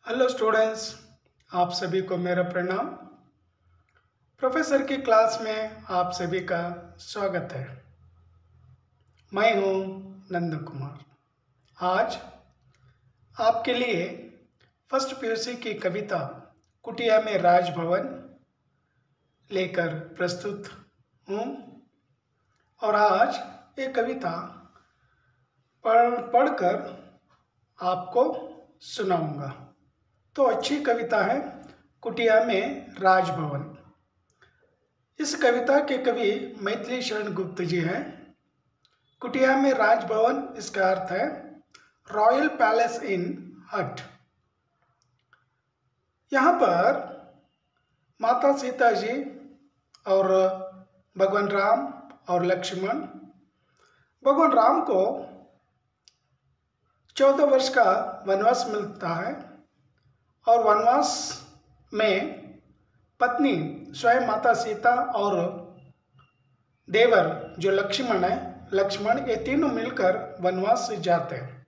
Hello students, आप सभी को मेरा प्रणाम। प्रोफेसर की क्लास में आप सभी का स्वागत है। मैं हूं नंद कुमार। आज आपके लिए फर्स्ट पीयूसी की कविता कुटिया में राजभवन लेकर प्रस्तुत हूं और आज ये कविता पढ़कर आपको सुनाऊंगा। तो अच्छी कविता है कुटिया में राजभवन। इस कविता के कवि मैथिली शरण गुप्त जी हैं। कुटिया में राजभवन इसका अर्थ है रॉयल पैलेस इन हट। यहाँ पर माता सीता जी और भगवान राम और लक्ष्मण, भगवान राम को 14 वर्ष का वनवास मिलता है और वनवास में पत्नी स्वयं माता सीता और देवर जो लक्ष्मण है, ये तीनों मिलकर वनवास से जाते हैं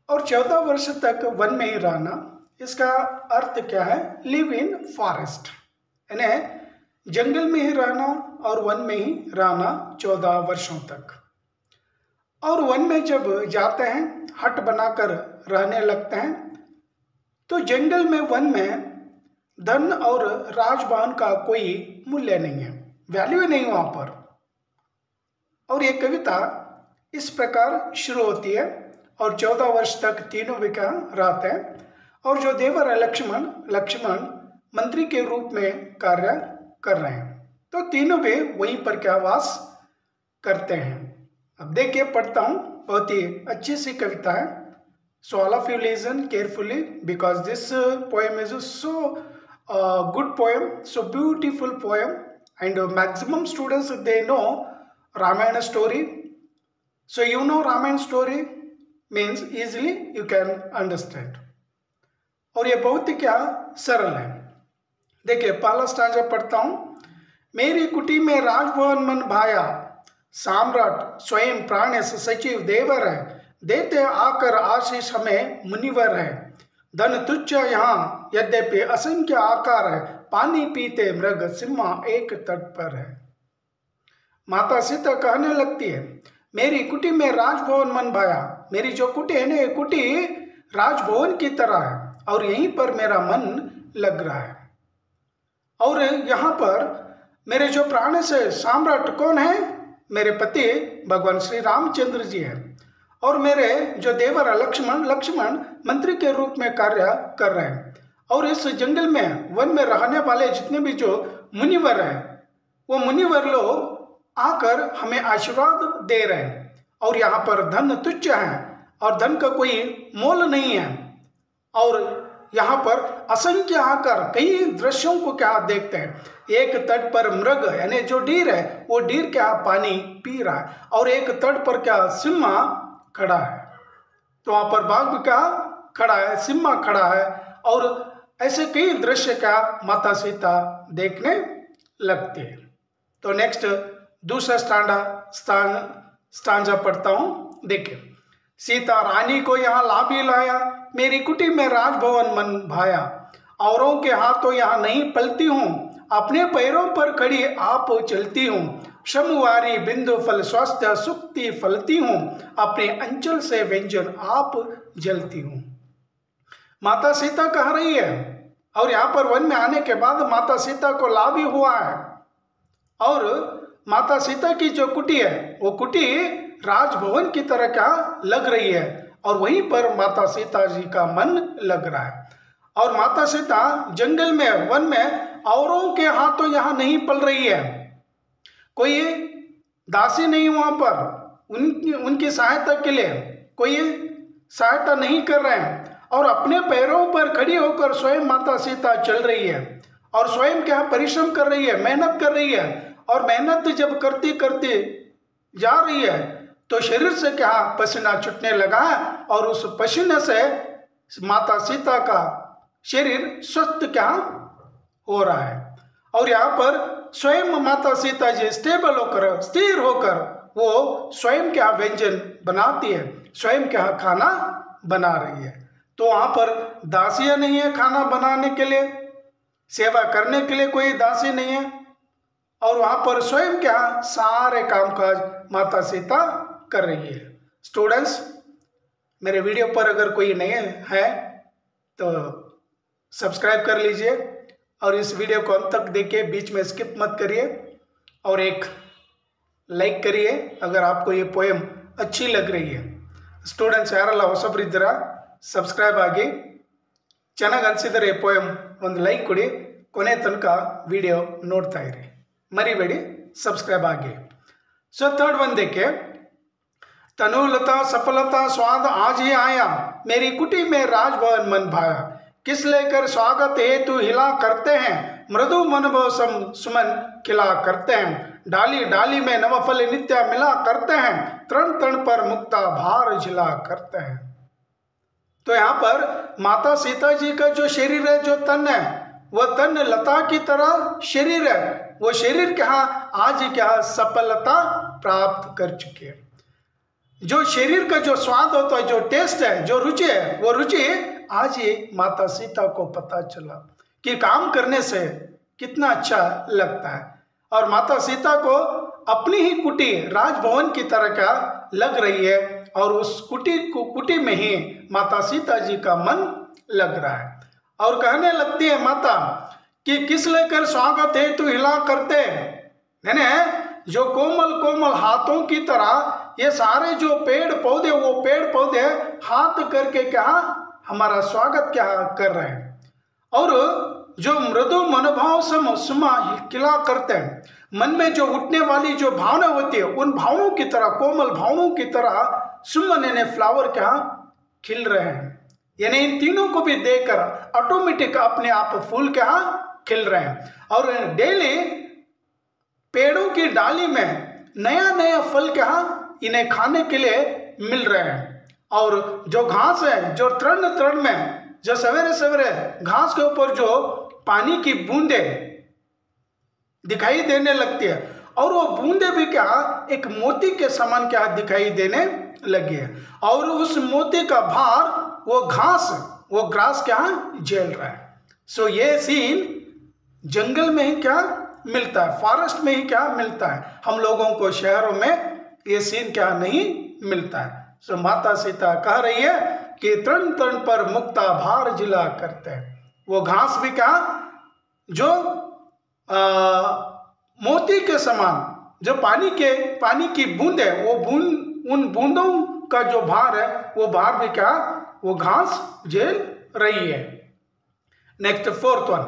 और 14 वर्ष तक वन में ही रहना। इसका अर्थ क्या है? लिव इन फॉरेस्ट, यानी जंगल में ही रहना और वन में ही रहना 14 वर्षों तक। और वन में जब जाते हैं, हट बनाकर रहने लगते हैं, तो जंगल में, वन में धन और राजभवन का कोई मूल्य नहीं है, वैल्यू नहीं वहाँ पर। और ये कविता इस प्रकार शुरू होती है और 14 वर्ष तक तीनों भी क्या रहते हैं और जो देवर है लक्ष्मण मंत्री के रूप में कार्य कर रहे हैं, तो तीनों भी वहीं पर क्या वास करते हैं। अब देखिए, पढ़ता हूँ, बहुत ही अच्छी सी कविता है। So all of you listen carefully because this poem is so good poem, so beautiful poem, and maximum students they know Ramayana story. So you know Ramayana story means easily you can understand. और ये बहुत ही क्या सरल है। देखिए, पहला stanza पढ़ता हूँ। मेरी कुटी में राजभवन मन भाया, सम्राट स्वयं प्राणेश सचिव देवर है, देते आकर आशीष हमें मुनिवर है। धन तुच्छ यहाँ यद्यपि असंख्य आकार है, पानी पीते मृग सिम्हा एक तट पर है। माता सीता कहने लगती है, मेरी कुटी में राजभवन मन भाया। मेरी जो कुटी है ना, कुटी राजभवन की तरह है और यहीं पर मेरा मन लग रहा है। और यहाँ पर मेरे जो प्राण से सम्राट कौन है? मेरे पति भगवान श्री रामचंद्र जी हैं और मेरे जो देवर लक्ष्मण मंत्री के रूप में कार्य कर रहे हैं। और इस जंगल में, वन में रहने वाले जितने भी जो मुनिवर हैं, वो मुनिवर लोग आकर हमें आशीर्वाद दे रहे हैं। और यहाँ पर धन तुच्छ है और धन का कोई मोल नहीं है। और यहाँ पर असंख्य आकर कई दृश्यों को क्या देखते हैं। एक तट पर मृग यानी जो डीर है, वो डीर क्या पानी पी रहा है और एक तट पर क्या सिम्हा खड़ा है। तो वहां पर बाघ भी क्या खड़ा है, सिम्हा खड़ा है और ऐसे कई दृश्य क्या माता सीता देखने लगते हैं। तो नेक्स्ट दूसरा स्टांजा पढ़ता हूं। देखिए, सीता रानी को यहाँ ला भी लाया, मेरी कुटी में राजभवन मन भाया। औरों के हाथों यहाँ नहीं पलती हूँ, अपने पैरों पर खड़ी आप चलती हूँ। श्रमवारी बिंदु फल स्वास्थ्य सुक्ति फलती हूँ, अपने अंचल से व्यंजन आप जलती हूँ। माता सीता कह रही है और यहाँ पर वन में आने के बाद माता सीता को लाभ भी हुआ है। और माता सीता की जो कुटी है, वो कुटी राजभवन की तरह क्या लग रही है और वहीं पर माता सीता जी का मन लग रहा है। और माता सीता जंगल में, वन में औरों के हाथों यहाँ नहीं पल रही है, कोई दासी नहीं वहां पर उनकी सहायता के लिए कोई सहायता नहीं कर रहे हैं और अपने पैरों पर खड़ी होकर स्वयं माता सीता चल रही है और स्वयं क्या परिश्रम कर रही है, मेहनत कर रही है। और मेहनत जब करती करती जा रही है तो शरीर से क्या पसीना छूटने लगा और उस पसीने से माता सीता का शरीर स्वस्थ क्या हो रहा है। और यहाँ पर स्वयं माता सीता जी स्टेबल होकर, स्थिर होकर वो स्वयं क्या व्यंजन बनाती है, स्वयं क्या खाना बना रही है। तो वहाँ पर दासियाँ नहीं है खाना बनाने के लिए, सेवा करने के लिए कोई दासी नहीं है, और वहाँ पर स्वयं क्या सारे कामकाज माता सीता कर रही है। स्टूडेंट्स, मेरे वीडियो पर अगर कोई नए है तो सब्सक्राइब कर लीजिए और इस वीडियो को अंत तक देखिए, बीच में स्किप मत करिए, और एक लाइक करिए अगर आपको ये पोएम अच्छी लग रही है। ಸ್ಟೂಡೆಂಟ್ಸ್ ಯಾರೆಲ್ಲ ಹೊಸಬರಿದ್ದೀರಾ ಸಬ್ಸ್ಕ್ರೈಬ್ ಆಗಿ, ಚೆನ್ನಾಗಿ ಅನಿಸಿದರೆ ಈ ಪೋಯಮ್ ಒಂದು ಲೈಕ್ ಕೊಡಿ, ಕೊನೆ ತನಕ ವಿಡಿಯೋ ನೋಡ್ತಾ ಇರಿ, ಮರಿಬೇಡಿ ಸಬ್ಸ್ಕ್ರೈಬ್ ಆಗಿ। सो थर्ड वन देखे, तनुलता सफलता स्वाद आज ही आया, मेरी कुटी में राजभवन मन भाया, किस लेकर स्वागत हेतु हिला करते हैं, मृदु मनभव सुमन खिला करते हैं, डाली डाली में नवफल नित्य मिला करते हैं, तृण तृण पर मुक्ता भार झिला करते हैं। तो यहाँ पर माता सीता जी का जो शरीर है, जो तन है, वह तन लता की तरह शरीर है, वो शरीर क्या आज क्या सफलता प्राप्त कर चुके हैं। जो शरीर का जो स्वाद होता है, जो टेस्ट है, जो रुचि है, वो रुचि आज ये माता सीता को पता चला कि काम करने से कितना अच्छा लगता है, और माता सीता को अपनी ही कुटी राजभवन की तरह का लग रही है, और उस कुटी में ही माता सीता जी का मन लग रहा है, और कहने लगती है माता कि किस लेकर स्वागत है तू हिला करते हैं, जो कोमल कोमल हाथों की तरह ये सारे जो पेड़ पौधे, वो पेड़ पौधे हाथ करके क्या हमारा स्वागत क्या कर रहे हैं, और जो मृदु मनोभाव सुमा खिला करते हैं, मन में जो उठने वाली जो भावना होती है, उन भावनाओं की तरह, कोमल भावनाओं की तरह सुमन यानी फ्लावर क्या खिल रहे हैं, यानी इन तीनों को भी देखकर ऑटोमेटिक अपने आप फूल क्या खिल रहे हैं, और डेली पेड़ों की डाली में नया नया फल क्या इन्हें खाने के लिए मिल रहे हैं, और जो घास है, जो तृण तृण में जो सवेरे सवेरे घास के ऊपर जो पानी की बूंदे दिखाई देने लगती है, और वो बूंदे भी क्या एक मोती के समान क्या दिखाई देने लगी है, और उस मोती का भार वो ग्रास क्या झेल रहा है। सो ये सीन जंगल में ही क्या मिलता है, फॉरेस्ट में ही क्या मिलता है, हम लोगों को शहरों में ये सीन क्या नहीं मिलता है। सो माता सीता कह रही है कि तृण तृण पर मुक्ता भार जिला करते हैं, वो घास भी क्या जो मोती के समान, जो पानी की बूंद है, वो उन बूंदों का जो भार है, वो भार भी क्या वो घास झेल रही है। नेक्स्ट फोर्थ वन,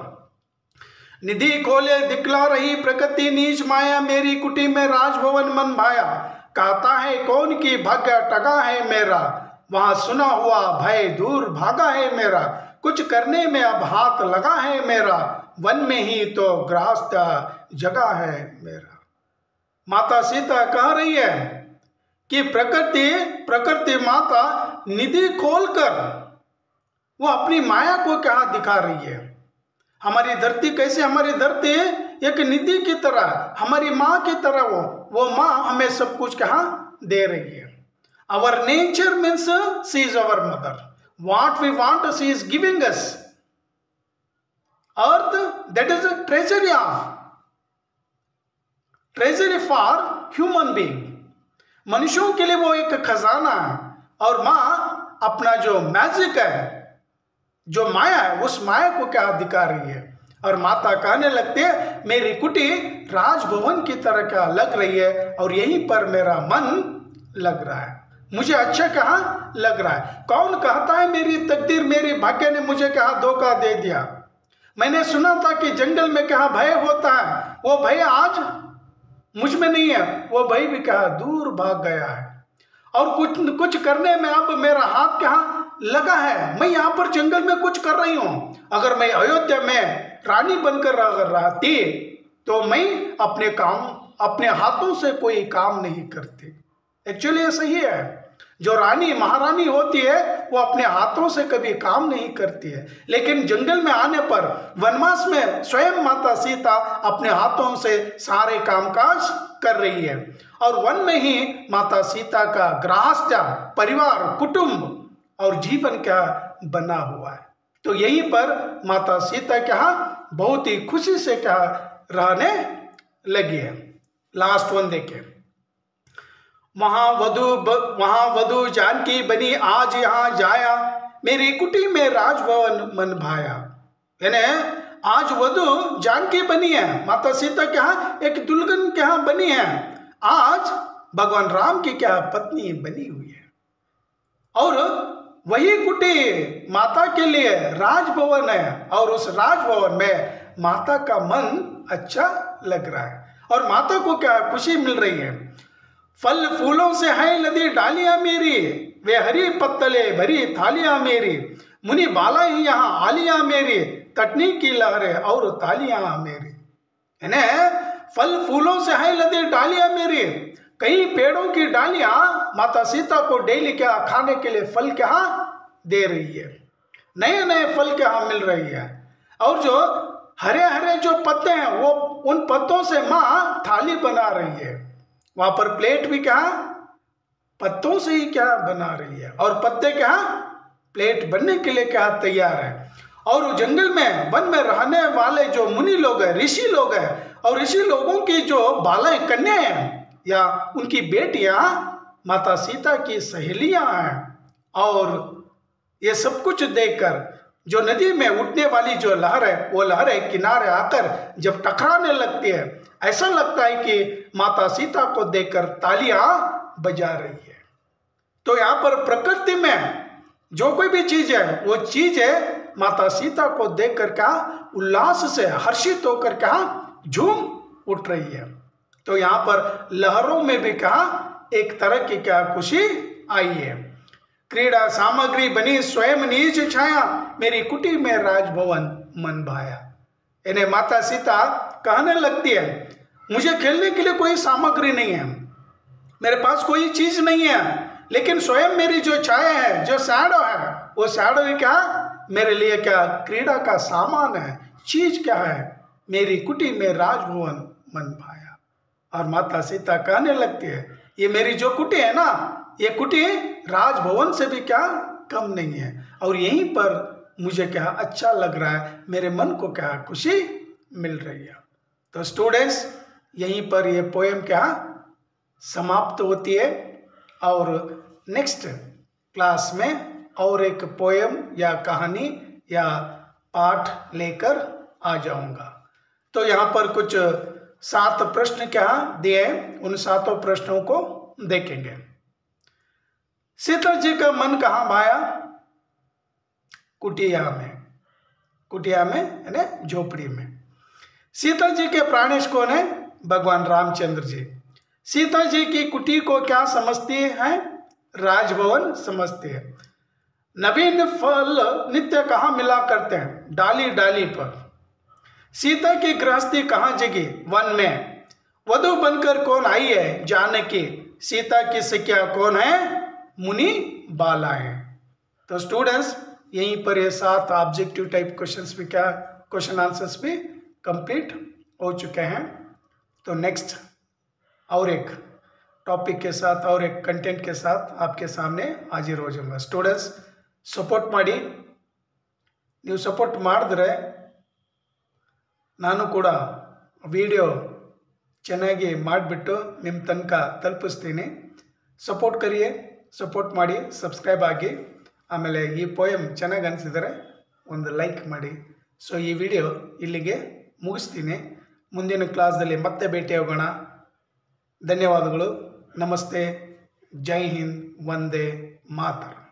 निधि खोले दिखला रही प्रकृति नीच माया, मेरी कुटी में राजभवन मन भाया, कहता है कौन की भाग्य टगा है मेरा, वहां सुना हुआ भय दूर भागा है मेरा, कुछ करने में अब हाथ लगा है मेरा, वन में ही तो ग्रास जगह है मेरा। माता सीता कह रही है कि प्रकृति माता निधि खोलकर वो अपनी माया को क्या दिखा रही है। हमारी धरती कैसे, हमारी धरती एक निधि की तरह, हमारी माँ की तरह, वो माँ हमें सब कुछ क्या दे रही है। Our nature means she is our mother. What we want, she is giving us. Earth, that is a treasury for human being. मनुष्यों के लिए वो एक खजाना है, और माँ अपना जो मैजिक है, जो माया है, उस माया को क्या दिखा रही है, और माता कहने लगती है मेरी कुटी राजभवन की तरह क्या लग रही है, और यहीं पर मेरा मन लग रहा है, मुझे अच्छा कहाँ लग रहा है। कौन कहता है मेरी तकदीर, मेरी भाग्य ने मुझे कहाँ धोखा दे दिया। मैंने सुना था कि जंगल में कहाँ भय होता है, वो भय आज मुझ में नहीं है, वो भय भी कहाँ दूर भाग गया है, और कुछ करने में अब मेरा हाथ कहाँ लगा है। मैं यहाँ पर जंगल में कुछ कर रही हूँ, अगर मैं अयोध्या में रानी बनकर अगर रहती तो मैं अपने हाथों से कोई काम नहीं करती। एक्चुअली ऐसा ही है, जो रानी महारानी होती है वो अपने हाथों से कभी काम नहीं करती है, लेकिन जंगल में आने पर, वनवास में स्वयं माता सीता अपने हाथों से सारे कामकाज कर रही है, और वन में ही माता सीता का गृहस्थ परिवार कुटुंब और जीवन क्या बना हुआ है। तो यहीं पर माता सीता क्या बहुत ही खुशी से क्या रहने लगी है। लास्ट वन देखें, वहां वधु जानकी बनी आज यहाँ जाया, मेरी कुटी में राजभवन मन भाया। यानी आज वधु जानकी बनी है, माता सीता क्या एक दुल्हन क्या बनी है, आज भगवान राम की क्या पत्नी बनी हुई है। और वही कुटी माता के लिए राजभवन है और उस राजभवन में माता का मन अच्छा लग रहा है और माता को क्या खुशी मिल रही है। फल फूलों से है लदी डालियां मेरी, वे हरी पत्तले भरी थालियां मेरी, मुनि बाला ही यहाँ आलियां मेरी, तटनी की लहरें और तालियां मेरी। फल फूलों से है लदी डालियां मेरी, कई पेड़ों की डालियां माता सीता को डेली क्या खाने के लिए फल क्या दे रही है, नए नए फल क्या मिल रही है। और जो हरे हरे जो पत्ते हैं वो उन पत्तों से माँ थाली बना रही है, वहां पर प्लेट भी क्या पत्तों से ही क्या बना रही है और पत्ते क्या प्लेट बनने के लिए क्या तैयार है। और जंगल में वन में रहने वाले जो मुनि लोग हैं, ऋषि लोग हैं, और ऋषि लोगों की जो बालाएं कन्या हैं या उनकी बेटियां माता सीता की सहेलियां हैं। और ये सब कुछ देखकर जो नदी में उठने वाली जो लहर है वो लहरें किनारे आकर जब टकराने लगती है, ऐसा लगता है कि माता सीता को देखकर तालियां बजा रही है। तो यहाँ पर प्रकृति में जो कोई भी चीज है वो चीज है माता सीता को देखकर क्या उल्लास से हर्षित होकर क्या झूम उठ रही है। तो यहाँ पर लहरों में भी क्या एक तरह की क्या खुशी आई है। क्रीड़ा सामग्री बनी स्वयं निज छाया, मेरी कुटी में राजभवन मन भाया। इन्हें माता सीता कहने लगती है मुझे खेलने के लिए कोई सामग्री नहीं है, मेरे पास कोई चीज नहीं है, लेकिन स्वयं मेरी जो छाया है जो शैडो है वो शैडो ही क्या मेरे लिए क्या क्रीड़ा का सामान है, चीज क्या है, मेरी कुटी में राजभवन मन भाया। और माता सीता कहने लगती है ये मेरी जो कुटी है ना, ये कुटी राजभवन से भी क्या कम नहीं है और यहीं पर मुझे क्या अच्छा लग रहा है, मेरे मन को क्या खुशी मिल रही है। तो स्टूडेंट्स यहीं पर ये पोएम क्या समाप्त होती है और नेक्स्ट क्लास में और एक पोएम या कहानी या पाठ लेकर आ जाऊंगा। तो यहाँ पर कुछ 7 प्रश्न क्या दिए, उन 7 प्रश्नों को देखेंगे। सीता जी का मन कहाँ भाया? कुटिया में, कुटिया में यानी झोपड़ी में। सीता जी के प्राणेश कौन है? भगवान रामचंद्र जी। सीता जी की कुटी को क्या समझती है? राजभवन समझती है। नवीन फल नित्य कहाँ मिला करते हैं? डाली डाली पर। सीता की गृहस्थी कहाँ जगी? वन में। वधु बनकर कौन आई है? जानकी। सीता की सखिया कौन है? मुनि बाला है। तो स्टूडेंट्स यहीं पर ये 7 ऑब्जेक्टिव टाइप क्वेश्चंस भी क्या क्वेश्चन आंसर्स भी कंप्लीट हो चुके हैं। तो नेक्स्ट और एक टॉपिक के साथ और एक कंटेंट के साथ आपके सामने हाजिर हो जाऊंगा। स्टूडेंट्स सपोर्ट ಮಾಡಿ, ನೀವು ಸಪೋರ್ಟ್ ಮಾಡಿದ್ರೆ ನಾನು ಕೂಡ ವಿಡಿಯೋ ಚೆನ್ನಾಗಿ ಮಾಡಿಬಿಟ್ಟು ನಿಮ್ಮ ತನಕ ತಲುಪಿಸ್ತೀನಿ। ಸಪೋರ್ಟ್ ಕರಿಯೇ, ಸಪೋರ್ಟ್ ಮಾಡಿ, ಸಬ್ಸ್ಕ್ರೈಬ್ ಆಗಿ, ಆಮೇಲೆ ಈ ಪೋಯಮ್ ಚೆನ್ನಾಗಿ ಅನಿಸಿದರೆ ಒಂದು ಲೈಕ್ ಮಾಡಿ। ಸೊ ಈ ವಿಡಿಯೋ ಇಲ್ಲಿಗೆ ಮುಗಿಸ್ತೀನಿ, ಮುಂದಿನ ಕ್ಲಾಸ್ದಲ್ಲಿ ಮತ್ತೆ ಭೇಟಿಯಾಗೋಣ। ಧನ್ಯವಾದಗಳು, ನಮಸ್ತೆ, ಜೈ ಹಿಂದ್, ವಂದೇ ಮಾತರಂ।